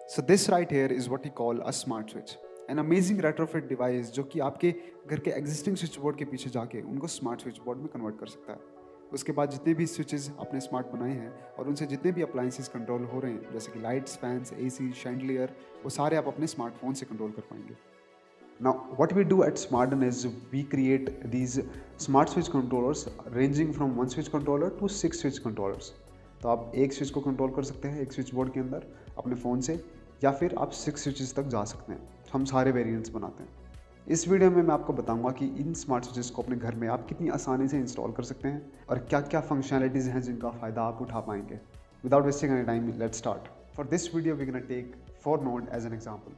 So this right here is what we call a smart switch. An amazing retrofit device जो कि आपके घर के एग्जिस्टिंग स्विच बोर्ड के पीछे जाके उनको स्मार्ट स्विच बोर्ड में कन्वर्ट कर सकता है। उसके बाद जितने भी स्विचेस आपने स्मार्ट बनाए हैं और उनसे जितने भी अप्लायंसेस कंट्रोल हो रहे हैं जैसे कि लाइट्स, फैंस, एसी, शैंडलियर, वो सारे आप अपने स्मार्टफोन से कंट्रोल कर पाएंगे। Now, what we do at Smartden is we create these smart switch controllers ranging from one switch controller to 6 switch controllers. तो आप एक स्विच को कंट्रोल कर सकते हैं एक स्विच बोर्ड के अंदर अपने फ़ोन से, या फिर आप 6 स्विचेस तक जा सकते हैं। हम सारे वेरिएंट्स बनाते हैं। इस वीडियो में मैं आपको बताऊंगा कि इन स्मार्ट स्विचेस को अपने घर में आप कितनी आसानी से इंस्टॉल कर सकते हैं और क्या क्या फंक्शनैलिटीज़ हैं जिनका फ़ायदा आप उठा पाएंगे। Without wasting any time, let's start. For this video we can take 4 node as an example.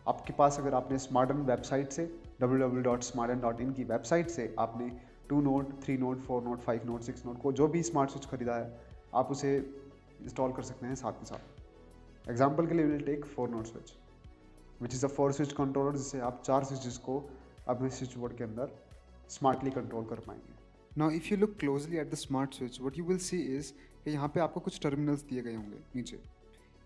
आपके पास अगर आपने स्मार्टन वेबसाइट से www.smartn.in की वेबसाइट से आपने 2 node, 3 node, 4 node, 5 node, 6 node को जो भी स्मार्ट स्विच खरीदा है आप उसे इंस्टॉल कर सकते हैं साथ में साथ। एग्जाम्पल के लिए will take 4 node switch which is a 4 switch controller, जिससे आप 4 स्विचेस को अपने स्विच बोर्ड के अंदर स्मार्टली कंट्रोल कर पाएंगे। Now if you look closely at the smart switch, what you will see is कि यहाँ पे आपको कुछ टर्मिनल्स दिए गए होंगे नीचे।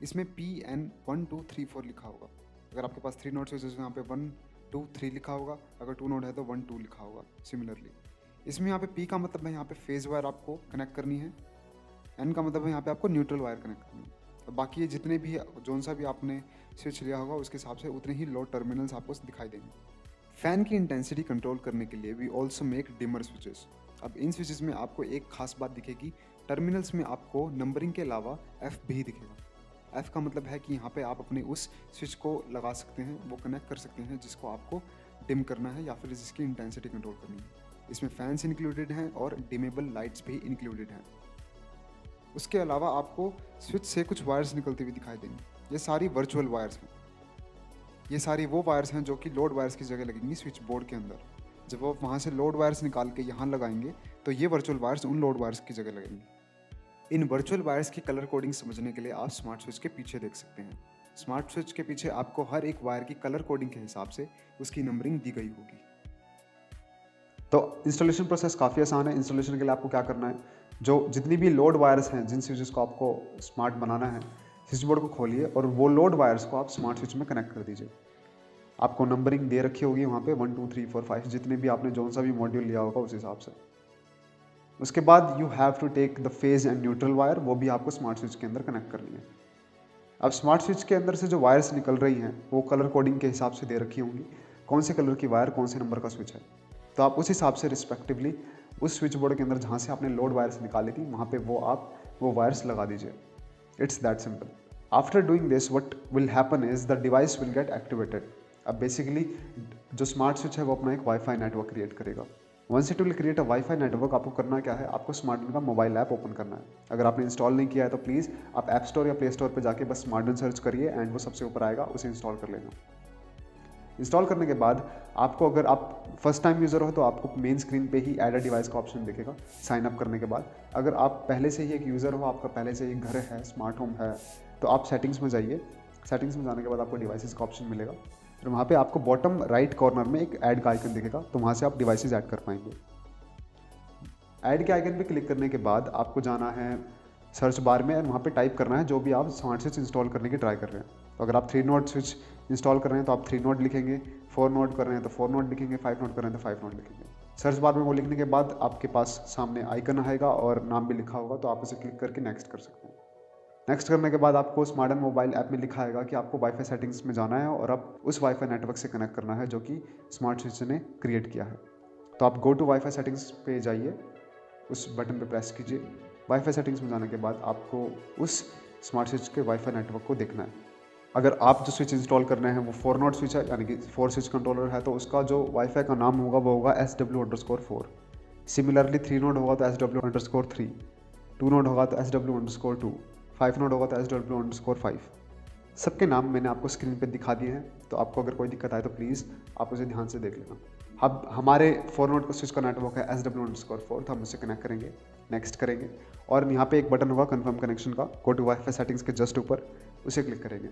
इसमें PN 1 2 3 4 लिखा होगा। अगर आपके पास 3 नोड स्विच है तो यहाँ पे 1 2 3 लिखा होगा, अगर 2 नोड है तो 1 2 लिखा होगा। सिमिलरली इसमें यहाँ पे P का मतलब है यहाँ पे फेज वायर आपको कनेक्ट करनी है, N का मतलब है यहाँ पे आपको न्यूट्रल वायर कनेक्ट करनी है। तो बाकी ये जितने भी जोन सा भी आपने स्विच लिया होगा उसके हिसाब से उतने ही लोड टर्मिनल्स आपको दिखाई देंगे। फैन की इंटेंसिटी कंट्रोल करने के लिए we also make dimmer switches. अब इन स्विचेस में आपको एक खास बात दिखेगी, टर्मिनल्स में आपको नंबरिंग के अलावा F भी दिखेगा। F का मतलब है कि यहाँ पे आप अपने उस स्विच को लगा सकते हैं, वो कनेक्ट कर सकते हैं जिसको आपको डिम करना है या फिर जिसकी इंटेंसिटी कंट्रोल करनी है। इसमें फैंस इंक्लूडेड हैं और डिमेबल लाइट्स भी इंक्लूडेड हैं। उसके अलावा आपको स्विच से कुछ वायर्स निकलती हुई दिखाई देंगी। ये सारी वर्चुअल वायर्स हैं। ये सारी वो वायर्स हैं जो कि लोड वायर्स की जगह लगेंगी स्विच बोर्ड के अंदर। जब वो वहाँ से लोड वायर्स निकाल के यहाँ लगाएंगे तो ये वर्चुअल वायर्स उन लोड वायर्स की जगह लगेंगी। इन वर्चुअल वायर्स की कलर कोडिंग समझने के लिए आप स्मार्ट स्विच के पीछे देख सकते हैं। स्मार्ट स्विच के पीछे आपको हर एक वायर की कलर कोडिंग के हिसाब से उसकी नंबरिंग दी गई होगी। तो इंस्टॉलेशन प्रोसेस काफ़ी आसान है। इंस्टॉलेशन के लिए आपको क्या करना है, जो जितनी भी लोड वायर्स हैं जिन स्विचेस को आपको स्मार्ट बनाना है, स्विच बोर्ड को खोलिए और वो लोड वायर्स को आप स्मार्ट स्विच में कनेक्ट कर दीजिए। आपको नंबरिंग दे रखी होगी वहाँ पे 1 2 3 4 5, जितने भी आपने जो सा भी मॉड्यूल लिया होगा उस हिसाब से। उसके बाद you have to take the phase and neutral wire, वो भी आपको स्मार्ट स्विच के अंदर कनेक्ट करनी है। अब स्मार्ट स्विच के अंदर से जो वायर्स निकल रही हैं वो कलर कोडिंग के हिसाब से दे रखी होंगी, कौन से कलर की वायर कौन से नंबर का स्विच है। तो आप उस हिसाब से रिस्पेक्टिवली उस स्विच बोर्ड के अंदर जहाँ से आपने लोड वायर्स निकाली थी वहाँ पे वो वायर्स लगा दीजिए। It's that simple. After doing this what will happen is the device will get activated. अब बेसिकली जो स्मार्ट स्विच है वो अपना एक वाईफाई नेटवर्क क्रिएट करेगा। Once it will create a wifi network, आपको करना क्या है, आपको स्मार्टन का मोबाइल ऐप ओपन करना है। अगर आपने इंस्टॉल नहीं किया है तो प्लीज़ आप ऐप स्टोर या प्ले स्टोर पर जाके बस स्मार्टन सर्च करिए एंड वो सबसे ऊपर आएगा, उसे इंस्टॉल कर लेना। इंस्टॉल करने के बाद आपको, अगर आप फर्स्ट टाइम यूज़र हो तो आपको मेन स्क्रीन पे ही ऐड अ डिवाइस का ऑप्शन दिखेगा साइन अप करने के बाद। अगर आप पहले से ही एक यूज़र हो, आपका पहले से ही घर है, स्मार्ट होम है, तो आप सेटिंग्स में जाइए। सेटिंग्स में जाने के बाद आपको डिवाइसेस का ऑप्शन मिलेगा, फिर वहाँ पे आपको बॉटम राइट कॉर्नर में एक ऐड का आइकन दिखेगा, तो वहाँ से आप डिवाइसेस ऐड कर पाएंगे। ऐड के आइकन पे क्लिक करने के बाद आपको जाना है सर्च बार में और वहाँ पे टाइप करना है जो भी आप स्मार्ट स्विच इंस्टॉल करने की ट्राई कर रहे हैं। तो अगर आप 3 नोड स्विच इंस्टॉल कर रहे हैं तो आप 3 नोड लिखेंगे, 4 नोड कर रहे हैं तो 4 नोड लिखेंगे, 5 नोड कर रहे हैं तो 5 नोड लिखेंगे। सर्च बार में वो लिखने के बाद आपके पास सामने आइकन आएगा और नाम भी लिखा होगा, तो आप उसे क्लिक करके नेक्स्ट कर सकते हैं। नेक्स्ट करने के बाद आपको स्मार्टन मोबाइल ऐप में लिखा आएगा कि आपको वाईफाई सेटिंग्स में जाना है और अब उस वाईफाई नेटवर्क से कनेक्ट करना है जो कि स्मार्ट स्विच ने क्रिएट किया है। तो आप गो टू वाईफाई सेटिंग्स पे जाइए, उस बटन पे प्रेस कीजिए। वाईफाई सेटिंग्स में जाने के बाद आपको उस स्मार्ट स्विच के वाईफाई नेटवर्क को देखना है। अगर आप जो स्विच इंस्टॉल कर रहे हैं वो 4 नोड स्विच है, यानी कि 4 स्विच कंट्रोलर है, तो उसका जो वाईफाई का नाम होगा वो होगा SW_4। सिमिलरली 3 नोड होगा तो SW_3, 2 नोड होगा तो SW_2, 5 नोड होगा तो SW_5। सबके नाम मैंने आपको स्क्रीन पे दिखा दिए हैं, तो आपको अगर कोई दिक्कत आए तो प्लीज़ आप उसे ध्यान से देख लेना। अब हमारे 4 नोड का स्विच का नेटवर्क है SW_4, तो हम उसे कनेक्ट करेंगे, नेक्स्ट करेंगे और यहाँ पे एक बटन होगा कन्फर्म कनेक्शन का, गो टू वाईफाई सेटिंग्स के जस्ट ऊपर, उसे क्लिक करेंगे।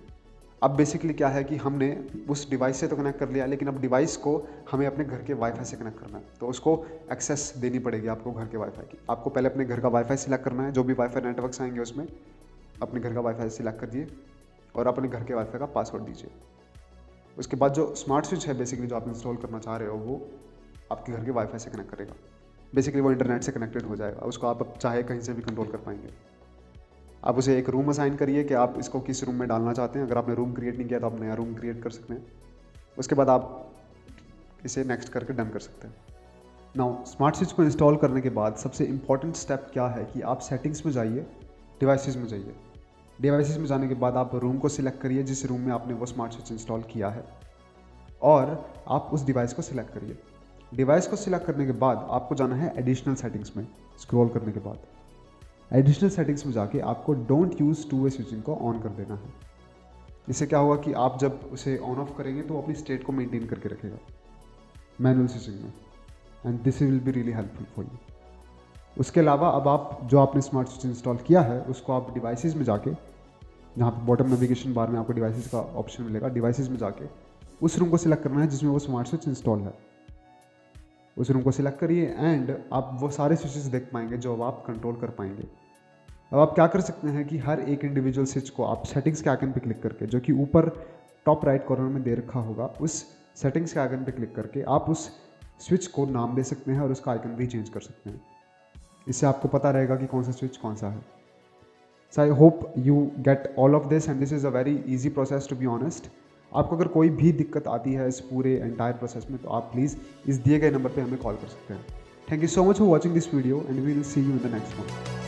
अब बेसिकली क्या है कि हमने उस डिवाइस से तो कनेक्ट कर लिया, लेकिन अब डिवाइस को हमें अपने घर के वाईफाई से कनेक्ट करना है, तो उसको एक्सेस देनी पड़ेगी आपको घर के वाईफाई की। आपको पहले अपने घर का वाईफाई सिलेक्ट करना है, जो भी वाईफाई नेटवर्क्स आएंगे उसमें अपने घर का वाईफाई सिलेक्ट कर दिए। और अपने घर के वाईफाई का पासवर्ड दीजिए। उसके बाद जो स्मार्ट स्विच है बेसिकली जो आप इंस्टॉल करना चाह रहे हो वो आपके घर के वाईफाई से कनेक्ट करेगा। बेसिकली वो इंटरनेट से कनेक्टेड हो जाएगा, उसको आप अब चाहे कहीं से भी कंट्रोल कर पाएंगे। आप उसे एक रूम असाइन करिए कि आप इसको किस रूम में डालना चाहते हैं। अगर आपने रूम क्रिएट नहीं किया तो आप नया रूम क्रिएट कर सकते हैं। उसके बाद आप इसे नेक्स्ट करके डन कर सकते हैं। नाउ स्मार्ट स्विच को इंस्टॉल करने के बाद सबसे इंपॉर्टेंट स्टेप क्या है कि आप सेटिंग्स में जाइए, डिवाइसेस में जाइए। डिवाइसेस में जाने के बाद आप रूम को सिलेक्ट करिए जिस रूम में आपने वो स्मार्ट स्विच इंस्टॉल किया है, और आप उस डिवाइस को सिलेक्ट करिए। डिवाइस को सिलेक्ट करने के बाद आपको जाना है एडिशनल सेटिंग्स में। स्क्रॉल करने के बाद एडिशनल सेटिंग्स में जाके आपको don't use two way switching को ऑन कर देना है। इससे क्या होगा कि आप जब उसे ऑन ऑफ करेंगे तो अपनी स्टेट को मेंटेन करके रखेगा मैनुअल स्विचिंग में, and this will be really helpful for you. उसके अलावा अब आप जो आपने स्मार्ट स्विच इंस्टॉल किया है उसको आप डिवाइसेस में जाके, जहाँ पे बॉटम नेविगेशन बार में आपको डिवाइसेस का ऑप्शन मिलेगा, डिवाइसेस में जाके उस रूम को सिलेक्ट करना है जिसमें वो स्मार्ट स्विच इंस्टॉल है। उस रूम को सिलेक्ट करिए एंड आप वो सारे स्विचेस देख पाएंगे जो अब आप कंट्रोल कर पाएंगे। अब आप क्या कर सकते हैं कि हर एक इंडिविजुअल स्विच को आप सेटिंग्स के आइकन पे क्लिक करके, जो कि ऊपर टॉप राइट कॉर्नर में दे रखा होगा, उस सेटिंग्स के आइकन पे क्लिक करके आप उस स्विच को नाम दे सकते हैं और उसका आइकन भी चेंज कर सकते हैं। इससे आपको पता रहेगा कि कौन सा स्विच कौन सा है। So I hope you get all of this and this is a very easy process to be honest. आपको अगर कोई भी दिक्कत आती है इस पूरे एंटायर प्रोसेस में तो आप प्लीज़ इस दिए गए नंबर पे हमें कॉल कर सकते हैं। Thank you so much for watching this video and we will see you in the next one.